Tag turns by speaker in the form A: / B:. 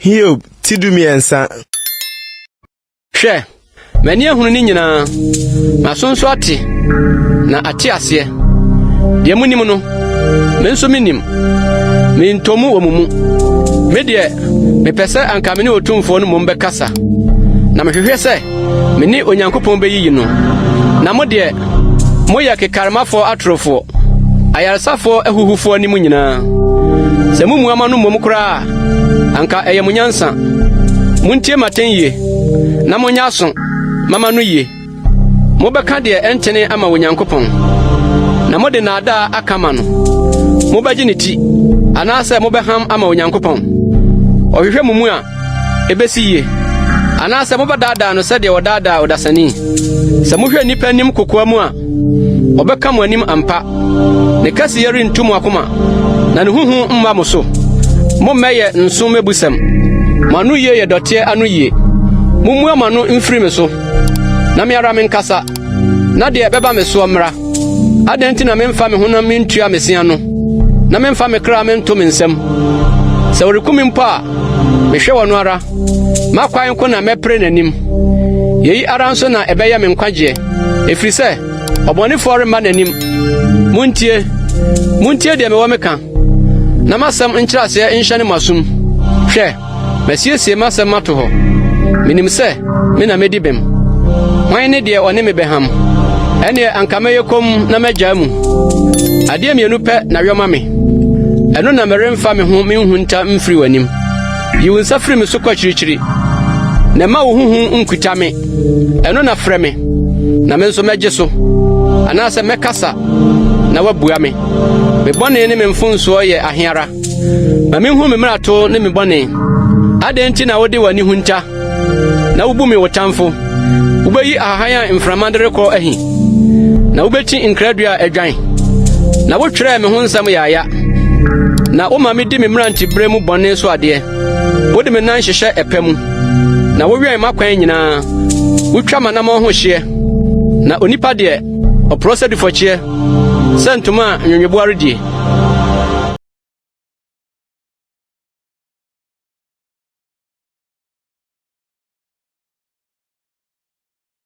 A: Hiob tidumiensa.
B: Hwɛ, mani ahunu ni nyinaa. Masonso ate na ate ase. De munim no, me nso minim. Me ntomu wɔ mumu. Me de me pese anka me ne otumfo no mom bekasa. Na mehwehwɛ sɛ me ne Onyankopɔn beyiyi no. Na mo de moyɛ kekarmafo atrofo. Ayarsafo ehuhufo ani mu nyinaa. Sɛ mumu ama no mom kora anka ɛyɛ munyansa. Muntie maten yie. Na monya aso mama no yie. Mobɛka de entene ama Onyankopɔn. Na mode naada akama no. Mobɛgye ne ti anaasɛ mobɛham ama Onyankopɔn. Ɔhwehwɛ mumu a ebesi yie. Anaasɛ mobɛdaadaa no sɛdeɛ wɔdaadaa odasani. Sɛ mohwɛ nipa nim kokoa mu a ɔbɛka mo anim ampa. Ne kase yɛre ntu mo akoma. Na ne huhu mma mo so. Mommɛyɛ nso mebusam. Manu yie yɛ dɔteɛ anu yie. Mumu amano mfiri me so. Na me ara menkasa. Na de bɛba me so mmra. Adɛn na memfa me honam mentua mesia no. Na memfa me kra mento me nsam. Sɛ wɔrekumi mpo a mehwɛ wɔ no ara. Makwan ko na mɛpre n'anim. Yeyi ara nso na ɛbɛyɛ me nkwagye. Ɛfiri sɛ ɔbɔnefo remma n'anim. Muntie deɛ mewɔ meka. Na masɛm nkyerɛaseɛ nhyɛ ne masum. Hwɛ, masiesie masɛm mato hɔ. Minim sɛ me na medi bem. Hwan ne deɛ ɔne me bɛham. Ɛne anka mɛyɛ kom na mɛgyaa mu. Adeɛ mienu pɛ na wɛma me. Ɛno na meremfa me ho menhunta mfiri w'anim. Yi wo nsa firi me so kwakyirikyiri. Na ma wo huhu nkuta me. Ɛno na frɛ me. Na me nso mɛgye so. Anaasɛ mɛkasa na wabua me. Me bɔne ne me mfonsoɔ yɛ aheara. Ma menhu me mmarato ne me bɔne. Adɛn nti na wode w'ani hunta. Na wubu me wo tamfo. Wobɛyi ahahan a mframa de rekɔ ahi. Na wobɛti nkradua adwan. Na wotwerɛ me ho nsɛm yaaya. Na woma me di me mmeranti brɛ mu bɔne so adeɛ. Wode me nan hyehyɛ ɛpɛ mu. Na wowɛn makwan nyinaa. Wotwa manam ho hyeɛ. Na onipa deɛ ɔprɔ sɛ difɔkyeɛ. Sɛ ntoma a nwonweboa redie.